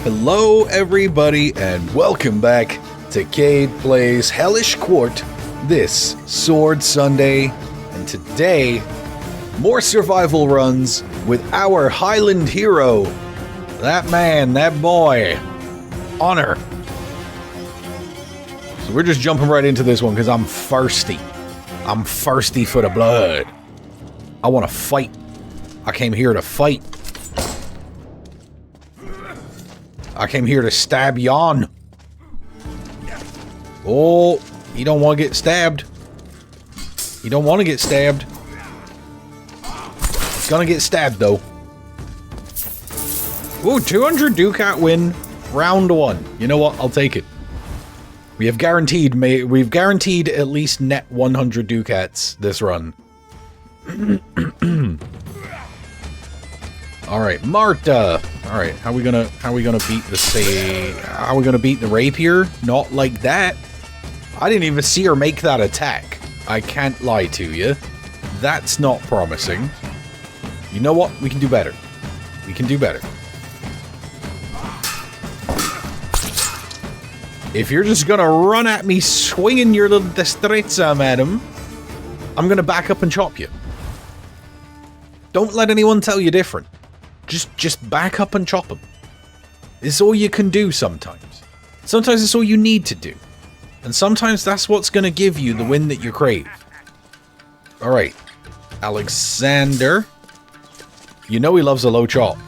Hello everybody and welcome back to Cade Plays Hellish Quart this Sword Sunday, and today more survival runs with our Highland hero, that man, that boy, Honor. So we're just jumping right into this one because I'm thirsty. I'm thirsty for the blood. I want to fight. I came here to fight. I came here to stab Jan. Oh, you don't want to get stabbed. You don't want to get stabbed. He's gonna get stabbed though. Ooh, 200 ducat win, round 1. You know what? I'll take it. We've guaranteed at least net 100 ducats this run. All right, Marta. All right, how are we gonna beat the rapier? Not like that. I didn't even see her make that attack. I can't lie to you. That's not promising. You know what? We can do better. We can do better. If you're just gonna run at me swinging your little destrezza, madam, I'm gonna back up and chop you. Don't let anyone tell you different. Just back up and chop them. It's all you can do sometimes. Sometimes it's all you need to do. And sometimes that's what's going to give you the win that you crave. Alright. Alexander. You know he loves a low chop.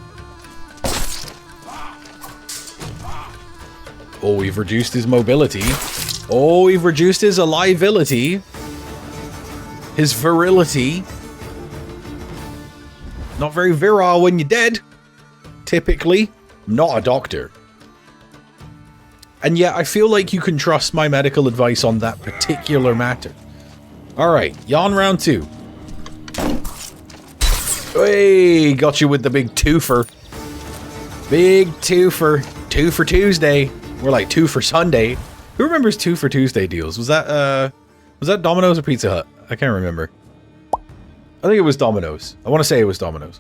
Oh, we've reduced his mobility. Oh, we've reduced his aliveability. His virility. Not very virile when you're dead. Typically. I'm not a doctor. And yet, I feel like you can trust my medical advice on that particular matter. Alright, Jan round 2. Hey, got you with the big twofer. Big twofer. 2 for Tuesday. We're like 2 for Sunday. Who remembers 2 for Tuesday deals? Was that Domino's or Pizza Hut? I can't remember. I think it was Domino's. I want to say it was Domino's.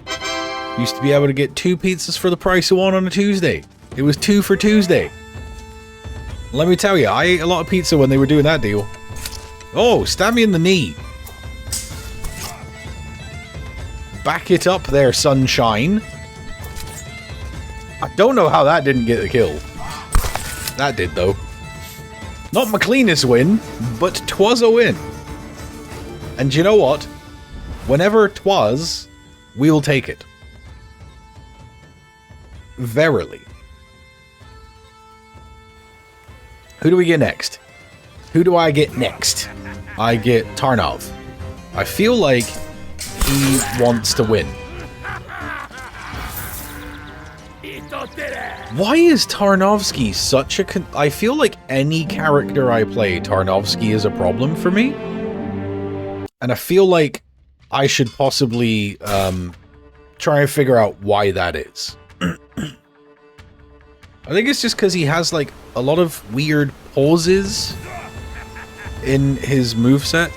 Used to be able to get 2 pizzas for the price of 1 on a Tuesday. It was 2 for Tuesday. Let me tell you, I ate a lot of pizza when they were doing that deal. Oh, stab me in the knee. Back it up there, sunshine. I don't know how that didn't get the kill. That did, though. Not my cleanest win, but 'twas a win. And you know what? Whenever 'twas, we'll take it. Verily. Who do we get next? Who do I get next? I get Tarnov. I feel like he wants to win. Why is Tarnovsky such a I feel like any character I play, Tarnovsky is a problem for me. And I feel like I should possibly try and figure out why that is. I think it's just because he has like a lot of weird pauses in his moveset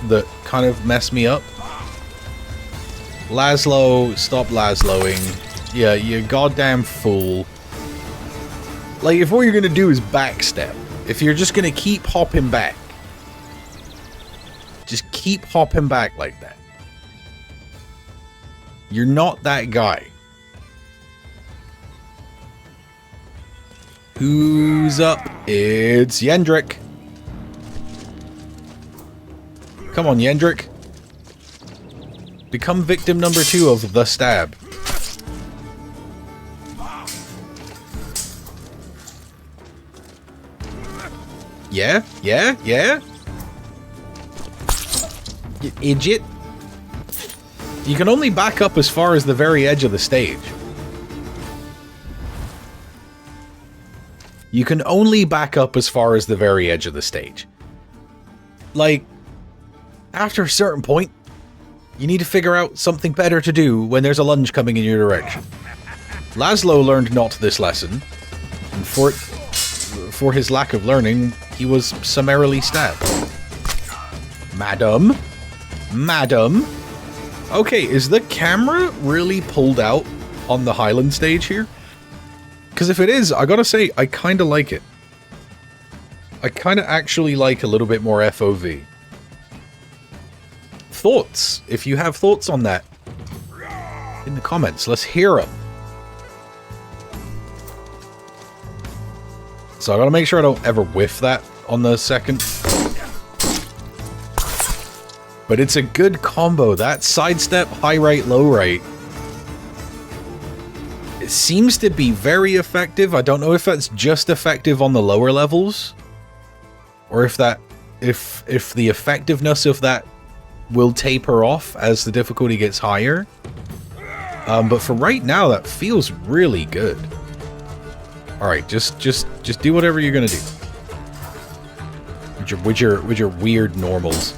that kind of mess me up. Laszlo, stop Laszloing. Yeah, you goddamn fool. Like, if all you're gonna do is backstep, if you're just gonna keep hopping back, just keep hopping back like that. You're not that guy. Who's up? It's Yendrik. Come on, Yendrik. Become victim number 2 of the stab. Yeah? Yeah? Yeah? You idiot. You can only back up as far as the very edge of the stage. You can only back up as far as the very edge of the stage. Like, after a certain point, you need to figure out something better to do when there's a lunge coming in your direction. Laszlo learned not this lesson, and for his lack of learning, he was summarily stabbed. Madam? Madam? Okay, is the camera really pulled out on the Highland stage here? Because if it is, I gotta say, I kind of like it. I kind of actually like a little bit more FOV. Thoughts? If you have thoughts on that, in the comments, let's hear them. So I gotta make sure I don't ever whiff that on the second. But it's a good combo. That sidestep, high right, low right. It seems to be very effective. I don't know if that's just effective on the lower levels, or if that, if the effectiveness of that will taper off as the difficulty gets higher. But for right now, that feels really good. All right, just do whatever you're gonna do with your weird normals.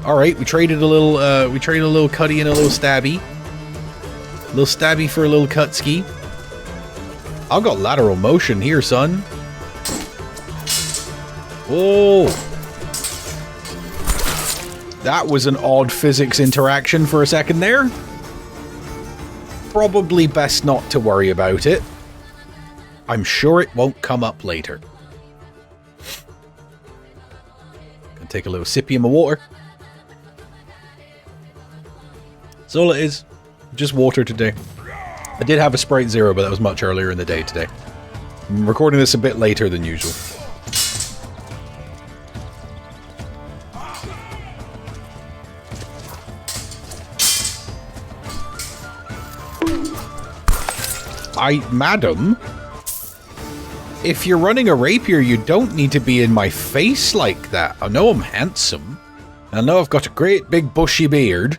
All right, we traded a little cutty and a little stabby. A little stabby for a little cutski. I've got lateral motion here, son. Oh. That was an odd physics interaction for a second there. Probably best not to worry about it. I'm sure it won't come up later. Gonna take a little sippy of my water. That's all it is. Just water today. I did have a Sprite Zero, but that was much earlier in the day today. I'm recording this a bit later than usual. Madam, if you're running a rapier, you don't need to be in my face like that. I know I'm handsome. I know I've got a great big bushy beard.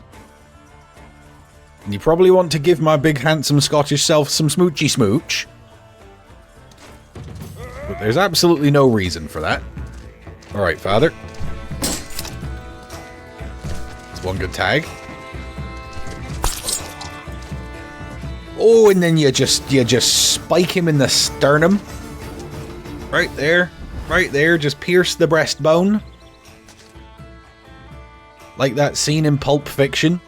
And you probably want to give my big handsome Scottish self some smoochy smooch. But there's absolutely no reason for that. Alright, father. That's one good tag. Oh, and then you just spike him in the sternum. Right there. Right there. Just pierce the breastbone. Like that scene in Pulp Fiction.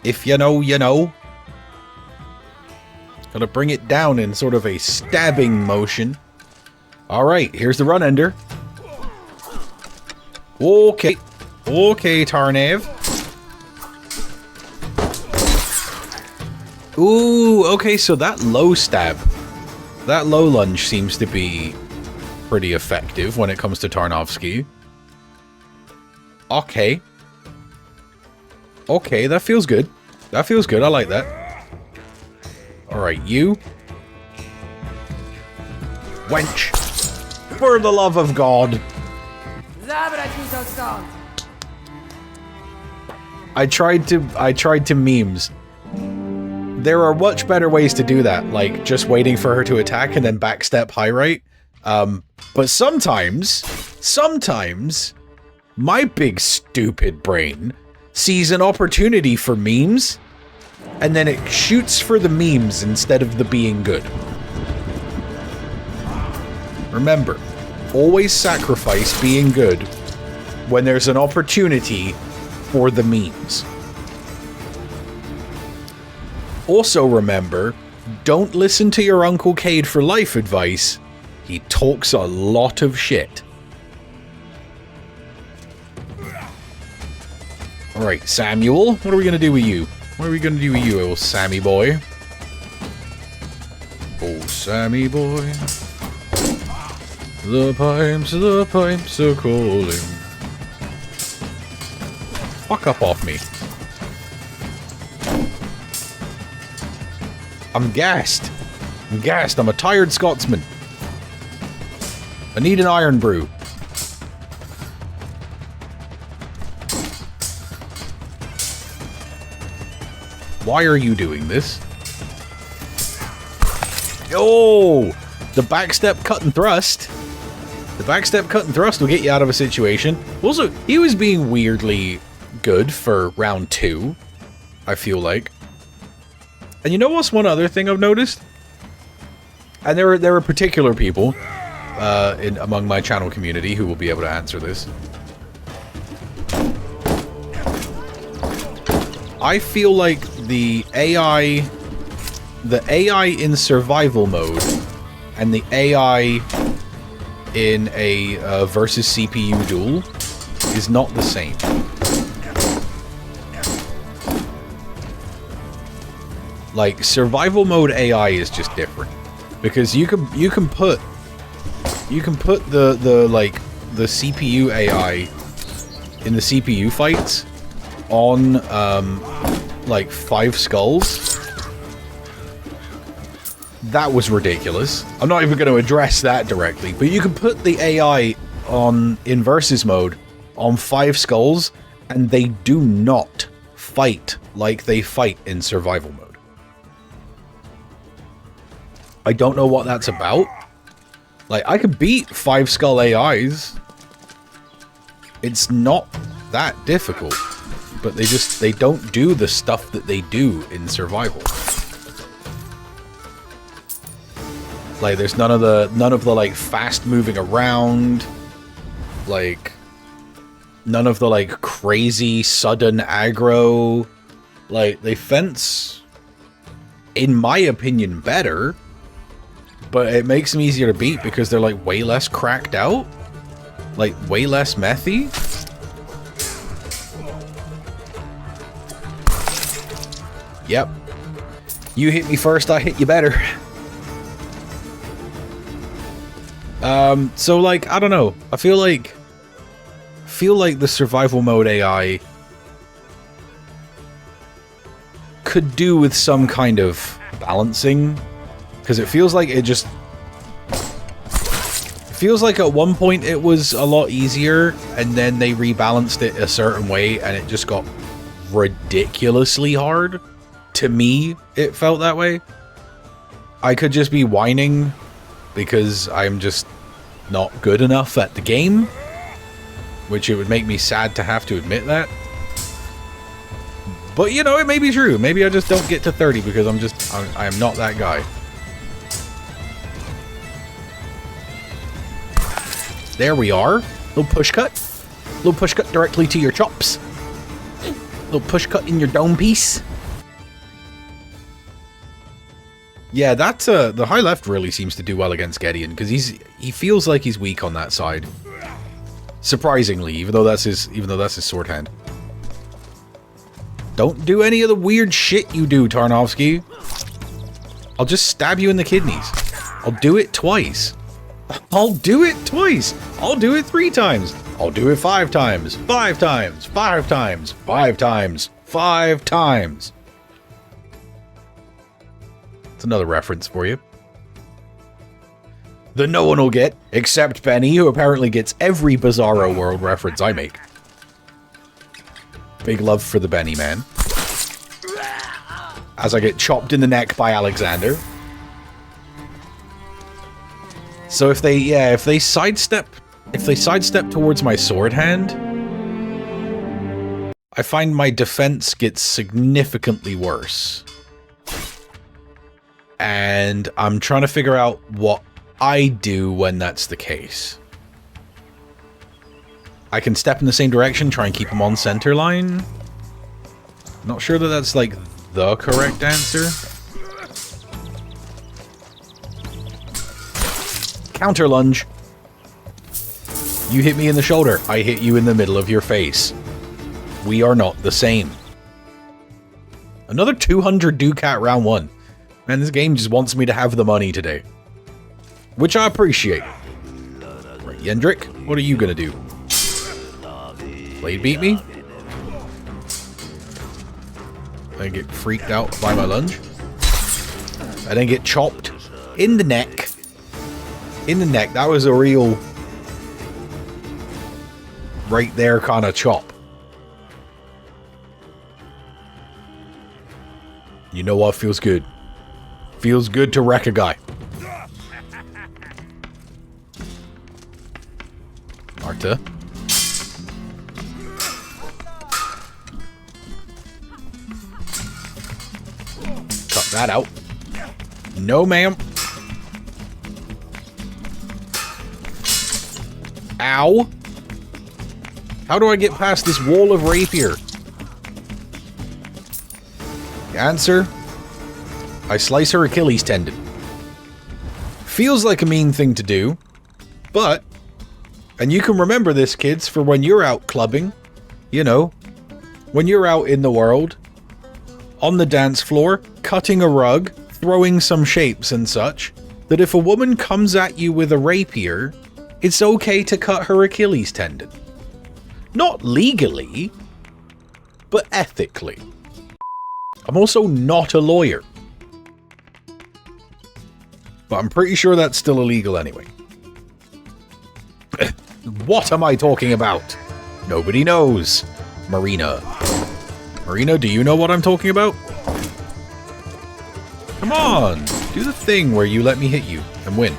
If you know, you know. Gotta bring it down in sort of a stabbing motion. Alright, here's the run ender. Okay. Okay, Tarnav. Ooh, okay, so that low stab, that low lunge seems to be pretty effective when it comes to Tarnovsky. Okay. Okay, that feels good. That feels good, I like that. Alright, you. Wench. For the love of God. I tried to memes. There are much better ways to do that, like just waiting for her to attack and then backstep high right. But sometimes, my big stupid brain sees an opportunity for memes, and then it shoots for the memes instead of the being good. Remember, always sacrifice being good when there's an opportunity for the memes. Also remember, don't listen to your Uncle Cade for life advice. He talks a lot of shit. Alright, Samuel, what are we gonna do with you? What are we gonna do with you, old Sammy boy? Oh, Sammy boy. The pipes are calling. Fuck up off me. I'm gassed. I'm gassed. I'm a tired Scotsman. I need an iron brew. Why are you doing this? Oh! The backstep cut and thrust. The backstep cut and thrust will get you out of a situation. Also, he was being weirdly good for round 2, I feel like. And you know what's one other thing I've noticed? And there are particular people among my channel community who will be able to answer this. I feel like the AI in survival mode and the AI in a versus CPU duel is not the same. Like, survival mode AI is just different because you can put the CPU AI in the CPU fights on like 5 skulls. That was ridiculous. I'm not even going to address that directly, but you can put the AI in versus mode on 5 skulls, and they do not fight like they fight in survival mode. I don't know what that's about. Like, I could beat 5 skull AIs. It's not that difficult, but they don't do the stuff that they do in survival. Like, there's none of the like fast moving around, like none of the like crazy sudden aggro. Like, they fence, in my opinion, better, but it makes them easier to beat because they're like way less cracked out, like way less methy. Yep. You hit me first, I hit you better. So like, I don't know. I feel like the survival mode AI could do with some kind of balancing, because it feels like at one point it was a lot easier, and then they rebalanced it a certain way, and it just got ridiculously hard. To me, it felt that way. I could just be whining because I'm just not good enough at the game, which it would make me sad to have to admit that. But, you know, it may be true. Maybe I just don't get to 30 because I am not that guy. There we are. Little push cut. Little push cut directly to your chops. Little push cut in your dome piece. Yeah, that's the high left really seems to do well against Gideon, because he feels like he's weak on that side. Surprisingly, even though that's his sword hand. Don't do any of the weird shit you do, Tarnovsky. I'll just stab you in the kidneys. I'll do it twice. I'll do it twice. I'll do it 3 times. I'll do it 5 times. 5 times. 5 times. 5 times. 5 times. It's another reference for you. That no one will get, except Benny, who apparently gets every Bizarro World reference I make. Big love for the Benny man. As I get chopped in the neck by Alexander. So if they sidestep towards my sword hand, I find my defense gets significantly worse. And I'm trying to figure out what I do when that's the case. I can step in the same direction, try and keep him on center line. Not sure that that's like the correct answer. Counter lunge. You hit me in the shoulder, I hit you in the middle of your face. We are not the same. Another 200 Ducat round 1. Man, this game just wants me to have the money today. Which I appreciate. Right, Yendrick, what are you gonna do? Blade beat me? I get freaked out by my lunge. I then get chopped in the neck. In the neck, that was a real right there kind of chop. You know what feels good? Feels good to wreck a guy. Marta. Cut that out. No, ma'am. Ow. How do I get past this wall of rapier? Answer, I slice her Achilles tendon. Feels like a mean thing to do, but, and you can remember this, kids, for when you're out clubbing, you know, when you're out in the world, on the dance floor, cutting a rug, throwing some shapes and such, that if a woman comes at you with a rapier, it's okay to cut her Achilles tendon. Not legally, but ethically. I'm also not a lawyer. But I'm pretty sure that's still illegal anyway. What am I talking about? Nobody knows. Marina. Marina, do you know what I'm talking about? Come on, do the thing where you let me hit you and win.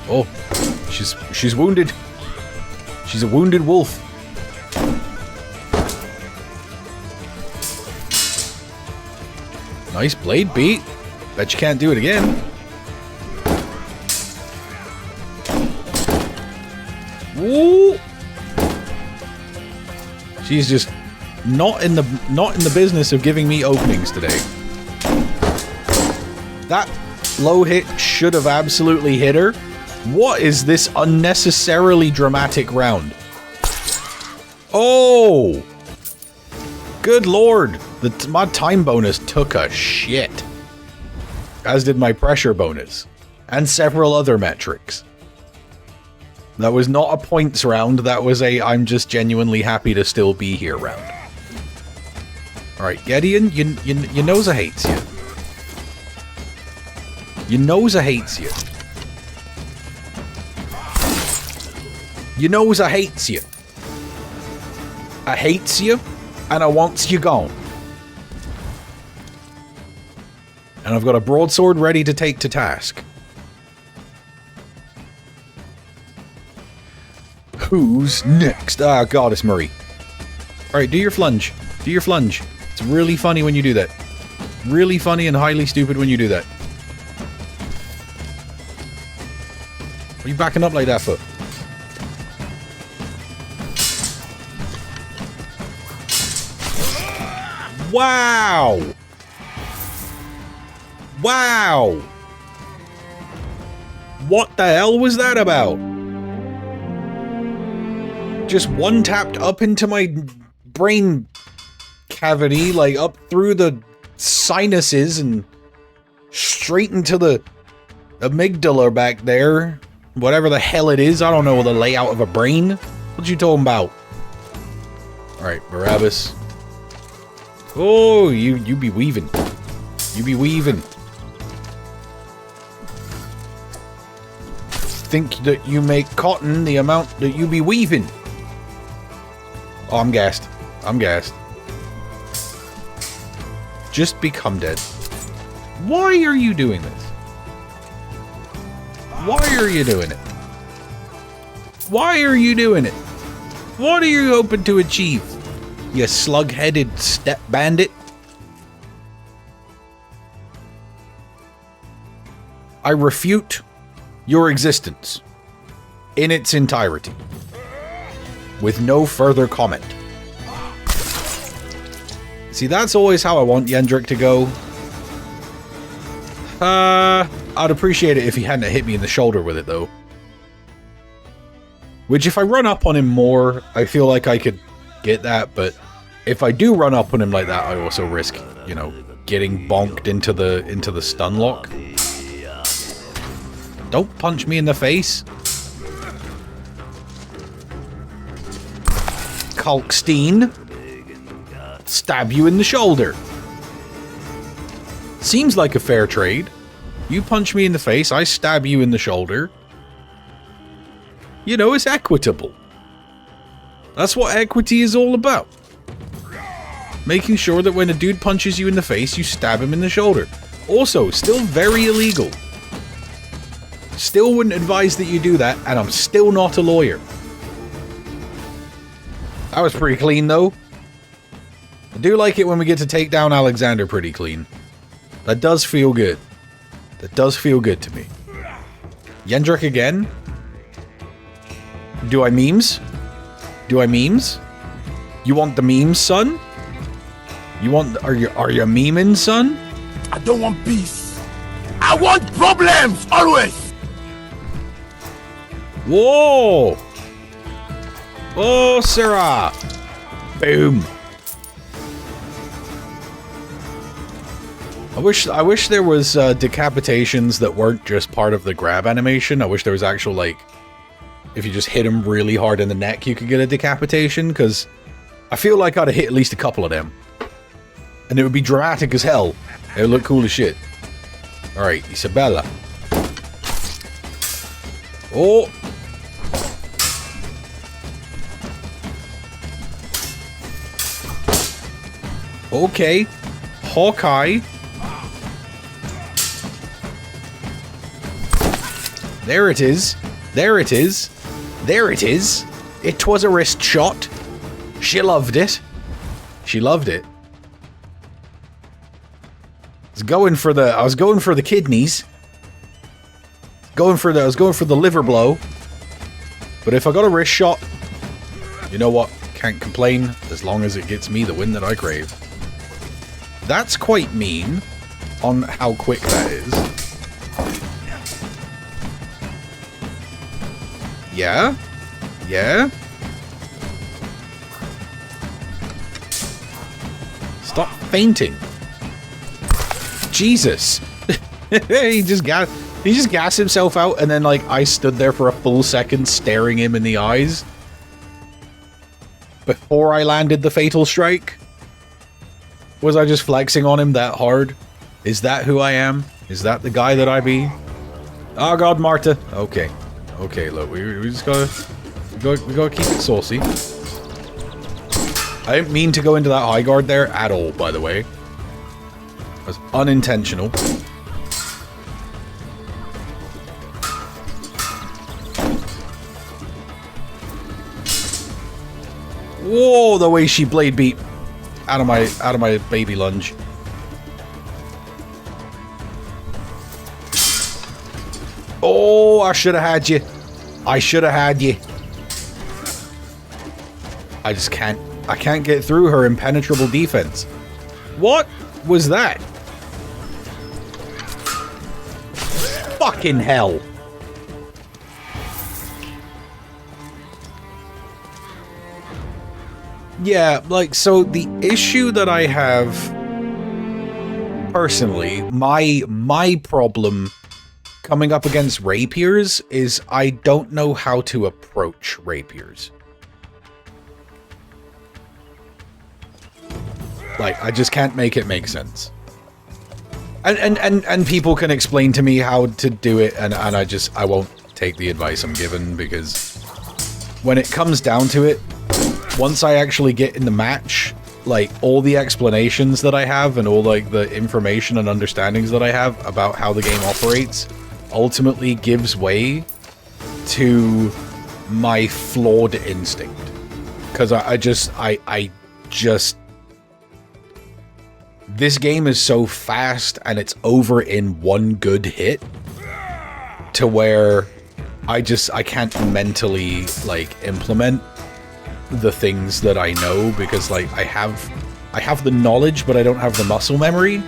Oh, she's wounded. She's a wounded wolf. Nice blade beat. Bet you can't do it again. Woo! She's just not in the business of giving me openings today. That low hit should have absolutely hit her. What is this unnecessarily dramatic round? Oh! Good lord! My time bonus took a shit. As did my pressure bonus. And several other metrics. That was not a points round, that was a I'm just genuinely happy to still be here round. Alright, Gideon, your nose hates you. Your nose hates you. Your nose hates you. I hates you, and I wants you gone. And I've got a broadsword ready to take to task. Who's next? Ah, Goddess Murray. Alright, do your flunge. Do your flunge. It's really funny when you do that. Really funny and highly stupid when you do that. What are you backing up like that for? Wow! Wow! What the hell was that about? Just one tapped up into my brain cavity, like up through the sinuses and straight into the amygdala back there. Whatever the hell it is, I don't know the layout of a brain. What you talking about? Alright, Barabbas. Oh, you be weaving. You be weaving. Think that you make cotton the amount that you be weaving. Oh, I'm gassed. I'm gassed. Just become dead. Why are you doing this? Why are you doing it? Why are you doing it? What are you hoping to achieve? You slug-headed step bandit. I refute your existence in its entirety with no further comment. See, that's always how I want Yendrick to go. I'd appreciate it if he hadn't hit me in the shoulder with it, though. Which, if I run up on him more, I feel like I could get that, but if I do run up on him like that, I also risk, you know, getting bonked into the stun lock. Don't punch me in the face. Kalkstein. Stab you in the shoulder. Seems like a fair trade. You punch me in the face, I stab you in the shoulder. You know, it's equitable. That's what equity is all about. Making sure that when a dude punches you in the face, you stab him in the shoulder. Also, still very illegal. Still wouldn't advise that you do that, and I'm still not a lawyer. That was pretty clean, though. I do like it when we get to take down Alexander pretty clean. That does feel good. That does feel good to me. Yendrick again? Do I memes? Do I memes? You want the memes, son? You want... Are you memeing, son? I don't want peace. I want problems, always! Whoa! Oh, Cero! Boom! I wish there was decapitations that weren't just part of the grab animation. I wish there was actual, like, if you just hit him really hard in the neck, you could get a decapitation, because I feel like I'd have hit at least a couple of them. And it would be dramatic as hell. It would look cool as shit. Alright, Isabella. Oh! Okay. Hawkeye. There it is. There it is. There it is. It was a wrist shot. She loved it. She loved it. I was going for the kidneys. I was going for the liver blow. But if I got a wrist shot, you know what? Can't complain as long as it gets me the win that I crave. That's quite mean on how quick that is. Yeah? Yeah? Stop fainting. Jesus. he just gassed himself out, and then, like, I stood there for a full second staring him in the eyes before I landed the fatal strike. Was I just flexing on him that hard? Is that who I am? Is that the guy that I be? Oh god, Marta. Okay. Okay, look, we just gotta keep it saucy. I didn't mean to go into that high guard there at all, by the way. It was unintentional. Whoa, the way she blade beat out of my baby lunge. Oh, I should have had you. I should have had you. I just can't. I can't get through her impenetrable defense. What was that? Fucking hell. Yeah, like, so the issue that I have personally, my problem coming up against rapiers is I don't know how to approach rapiers. Like, I just can't make it make sense. And people can explain to me how to do it, and I won't take the advice I'm given, because when it comes down to it, once I actually get in the match, like, all the explanations that I have and all, like, the information and understandings that I have about how the game operates ultimately gives way to my flawed instinct. Because I just this game is so fast and it's over in one good hit to where I can't mentally, like, implement the things that I know, because, like, I have the knowledge, but I don't have the muscle memory.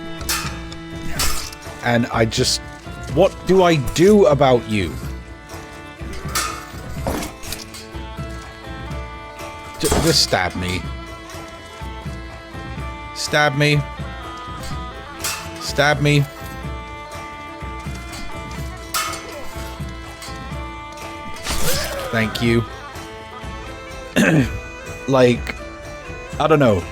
And what do I do about you? Just stab me. Stab me. Stab me. Thank you. Like, I don't know.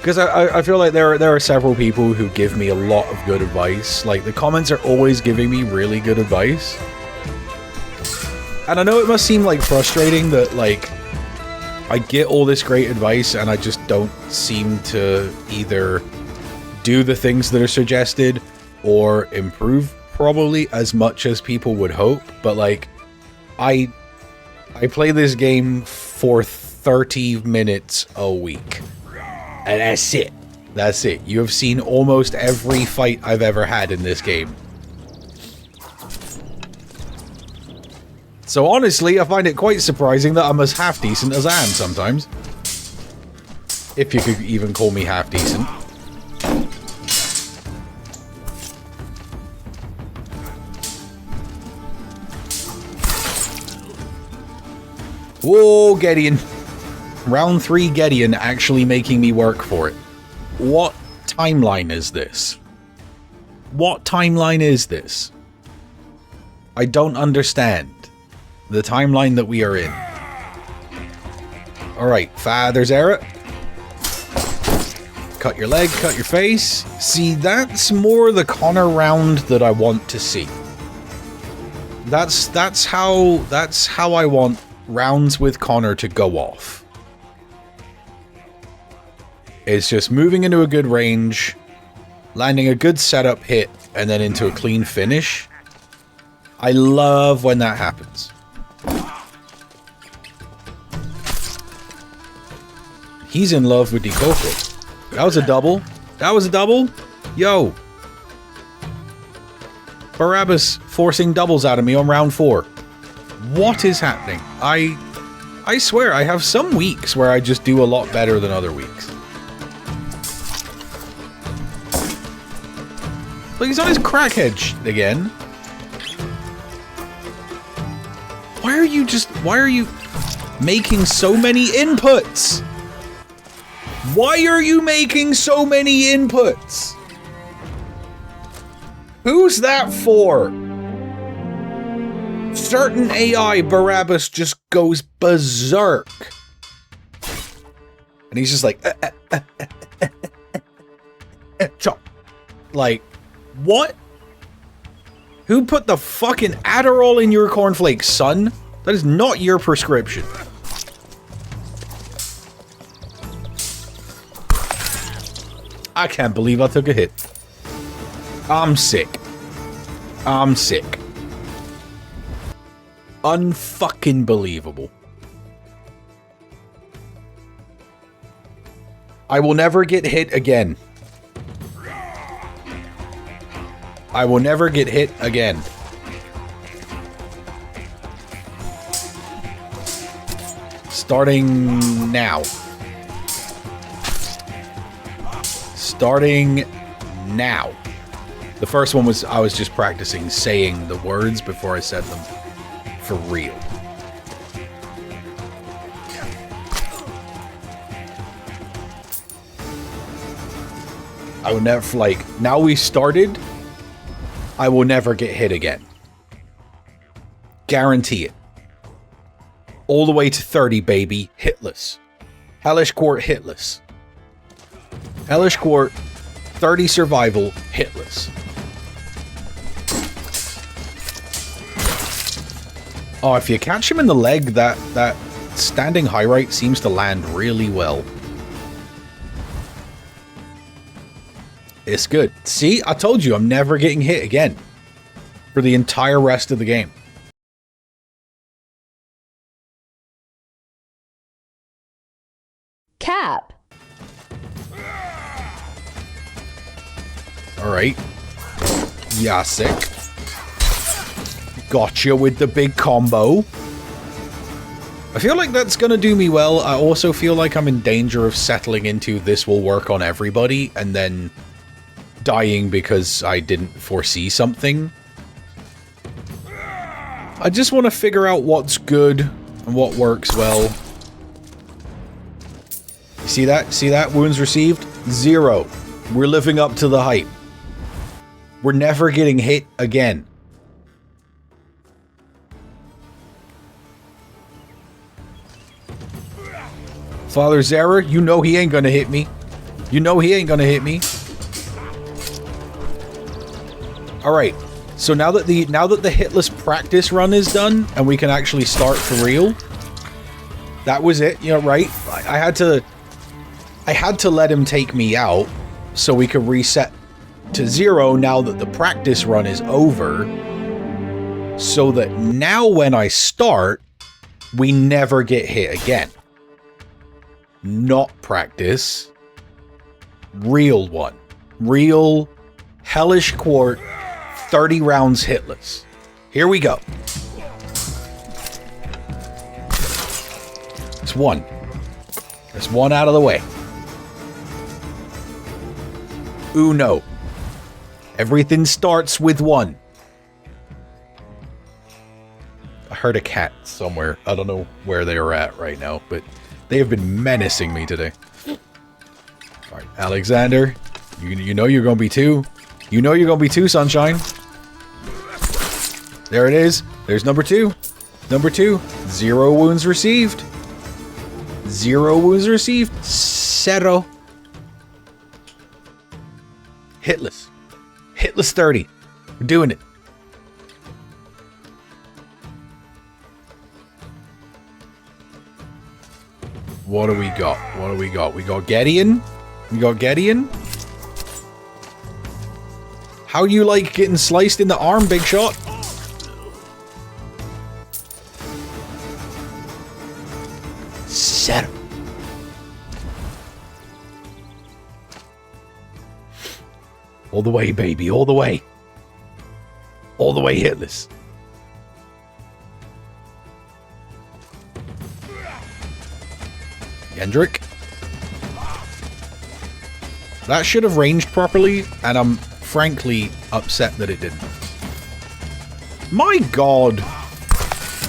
Because I feel like there are several people who give me a lot of good advice. Like, the comments are always giving me really good advice. And I know it must seem, like, frustrating that, like, I get all this great advice and I just don't seem to either do the things that are suggested or improve probably as much as people would hope. But, like, I play this game for 30 minutes a week. And that's it. That's it. You have seen almost every fight I've ever had in this game. So honestly, I find it quite surprising that I'm as half decent as I am sometimes. If you could even call me half decent. Whoa, Gideon. Round 3 Gideon actually making me work for it. What timeline is this? What timeline is this? I don't understand the timeline that we are in. Alright, Father Cero. Cut your leg, cut your face. See, that's more the Connor round that I want to see. That's how I want rounds with Connor to go off. It's just moving into a good range, landing a good setup hit, and then into a clean finish. I love when that happens. He's in love with the Coco. That was a double. That was a double. Yo. Barabbas forcing doubles out of me on round 4. What is happening? I swear, I have some weeks where I just do a lot better than other weeks. Look, he's on his crackhead again. Why are you making so many inputs? Why are you making so many inputs? Who's that for? Certain AI Barabbas just goes berserk. And he's just like, chop. Like, what? Who put the fucking Adderall in your cornflakes, son? That is not your prescription. I can't believe I took a hit. I'm sick. I'm sick. Unfucking believable. I will never get hit again. I will never get hit again. Starting now. Starting now. The first one was I was just practicing saying the words before I said them for real. I would never, like, now we started, I will never get hit again. Guarantee it. All the way to 30, baby. Hitless. Hellish Quart hitless. Hellish Quart, 30 survival, hitless. Oh, if you catch him in the leg, that standing high right seems to land really well. It's good. See, I told you I'm never getting hit again for the entire rest of the game. Cap. Alright. Yasik. Gotcha with the big combo. I feel like that's gonna do me well. I also feel like I'm in danger of settling into this will work on everybody and then dying because I didn't foresee something. I just want to figure out what's good and what works well. You see that? See that? Wounds received? 0. We're living up to the hype. We're never getting hit again. Father Cero, you know he ain't gonna hit me. You know he ain't gonna hit me. Alright, so now that the hitless practice run is done, and we can actually start for real, that was it, you know, right? I had to let him take me out, so we could reset to 0 now that the practice run is over, so that now when I start, we never get hit again. Not practice. Real one. Real Hellish Quart 30 rounds hitless. Here we go. It's one. There's one out of the way. Uno. Everything starts with 1. I heard a cat somewhere. I don't know where they are at right now, but they have been menacing me today. Alright, Alexander. You know you're going to be 2. You know you're going to be 2, sunshine. There it is. There's number 2. Number 2. 0 wounds received. 0 wounds received. Cero. Hitless. Hitless 30. We're doing it. What do we got? What do we got? We got Gideon. We got Gideon. How you like getting sliced in the arm, big shot? Cero. All the way, baby. All the way. All the way hitless. Hendrik. That should have ranged properly, and I'm frankly upset that it didn't. My god.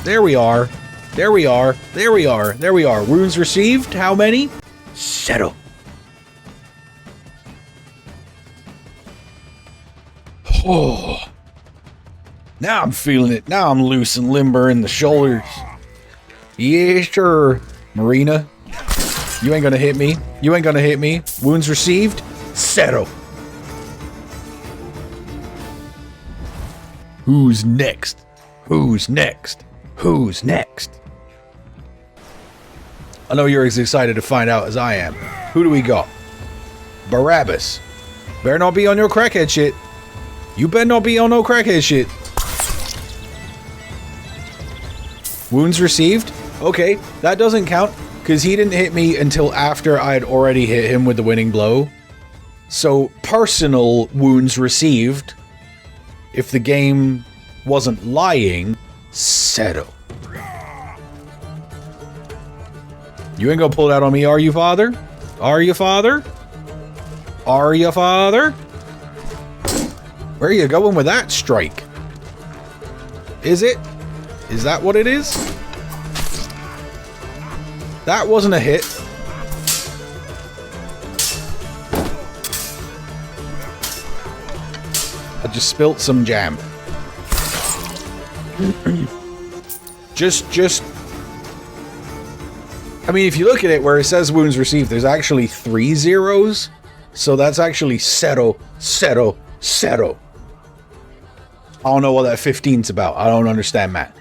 There we are. There we are. There we are. There we are. Wounds received. How many? Cero. Oh. Now I'm feeling it. Now I'm loose and limber in the shoulders. Yeah, sure. Marina. You ain't gonna hit me. You ain't gonna hit me. Wounds received. Cero. Who's next? Who's next? Who's next? I know you're as excited to find out as I am. Who do we got? Barabbas. Better not be on your crackhead shit. You better not be on no crackhead shit. Wounds received? Okay, that doesn't count, because he didn't hit me until after I had already hit him with the winning blow. So, personal wounds received, if the game wasn't lying, Cero. You ain't gonna pull that on me, are you, father? Are you, father? Are you, father? Where are you going with that strike? Is it? Is that what it is? That wasn't a hit. I just spilt some jam. just... I mean, if you look at it where it says wounds received, there's actually 3 zeros. So that's actually Cero, Cero, Cero. I don't know what that 15's about. I don't understand that.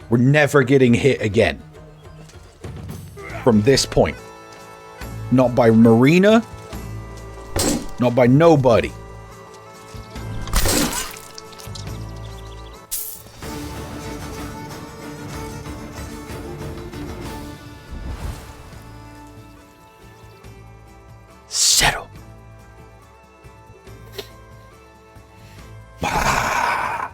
We're never getting hit again. From this point. Not by Marina. Not by nobody. Cero. Ah,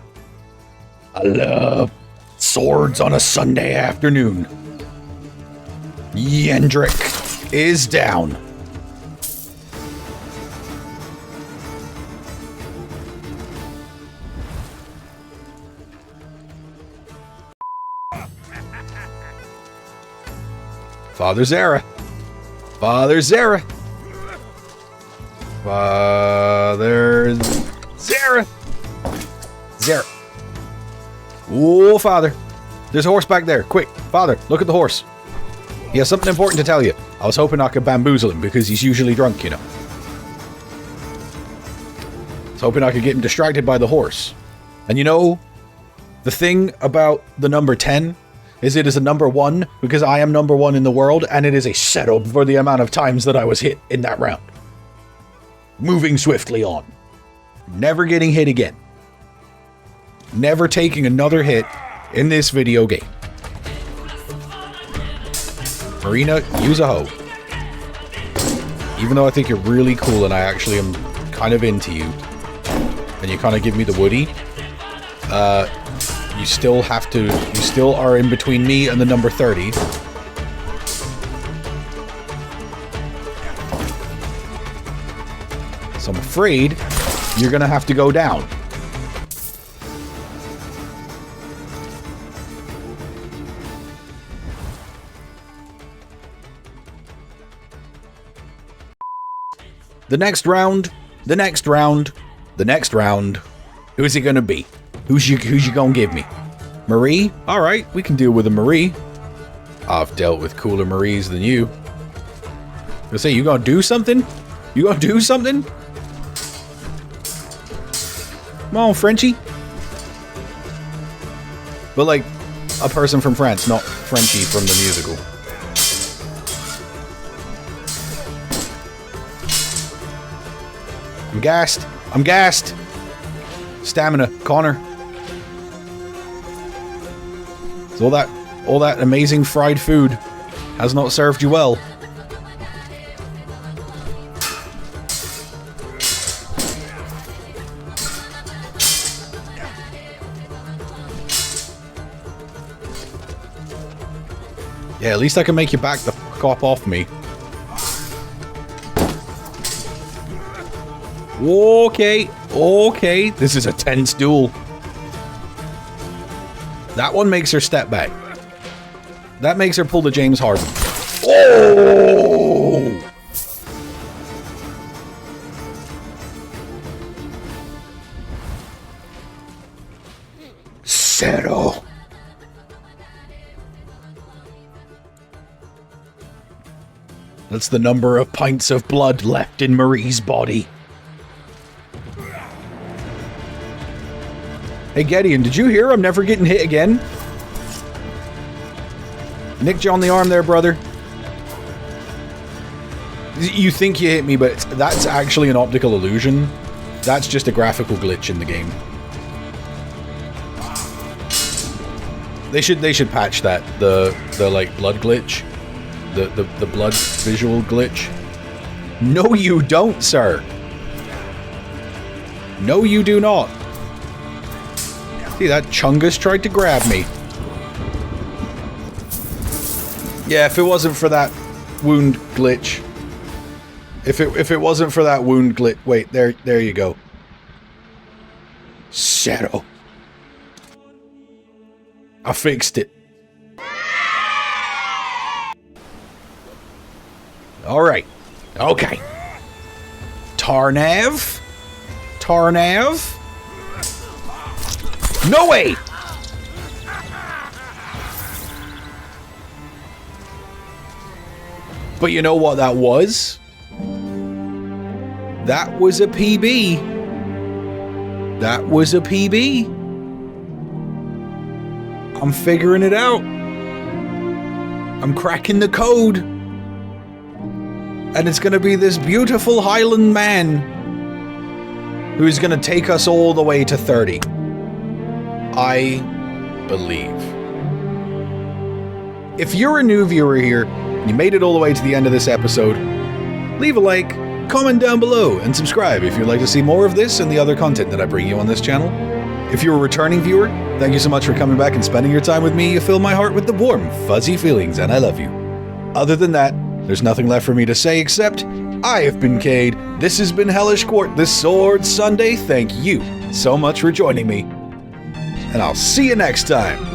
I love swords on a Sunday afternoon. Yendrick is down. Father Zera. Father Zera. Father Zera. Zera. Oh, Father. There's a horse back there. Quick, Father, look at the horse. He has something important to tell you. I was hoping I could bamboozle him because he's usually drunk, you know. I was hoping I could get him distracted by the horse. And you know, the thing about the number 10 is it is a number 1 because I am number 1 in the world, and it is a setup for the amount of times that I was hit in that round. Moving swiftly on. Never getting hit again. Never taking another hit in this video game. Marina, use a hoe. Even though I think you're really cool and I actually am kind of into you, and you kind of give me the woody, you still have to, you still are in between me and the number 30. So I'm afraid you're gonna have to go down. The next round, the next round, the next round. Who's it gonna be? Who's you gonna give me? Marie? Alright, we can deal with a Marie. I've dealt with cooler Maries than you. I say, you gonna do something? You gonna do something? Come on, Frenchie. But like, a person from France, not Frenchie from the musical. I'm gassed. I'm gassed. Stamina, Connor. So all that amazing fried food has not served you well. Yeah, at least I can make you back the fuck up off me. Okay, okay. This is a tense duel. That one makes her step back. That makes her pull the James Harden. Oh! Cero. That's the number of pints of blood left in Marie's body. Hey Gideon, did you hear I'm never getting hit again? Nicked you on the arm there, brother. You think you hit me, but that's actually an optical illusion. That's just a graphical glitch in the game. They should patch that, the like blood glitch. The blood visual glitch. No you don't, sir. No you do not. See, that Chungus tried to grab me. Yeah, if it wasn't for that wound glitch. If it wasn't for that wound glitch. Wait, there you go. Cero. I fixed it. Alright. Okay. Tarnav? Tarnav? No way! But you know what that was? That was a PB. That was a PB. I'm figuring it out. I'm cracking the code. And it's gonna be this beautiful Highland man who's gonna take us all the way to 30. I believe. If you're a new viewer here, and you made it all the way to the end of this episode, leave a like, comment down below, and subscribe if you'd like to see more of this and the other content that I bring you on this channel. If you're a returning viewer, thank you so much for coming back and spending your time with me. You fill my heart with the warm, fuzzy feelings, and I love you. Other than that, there's nothing left for me to say except, I have been Cade, this has been Hellish Quart, this Sword Sunday, thank you so much for joining me. And I'll see you next time.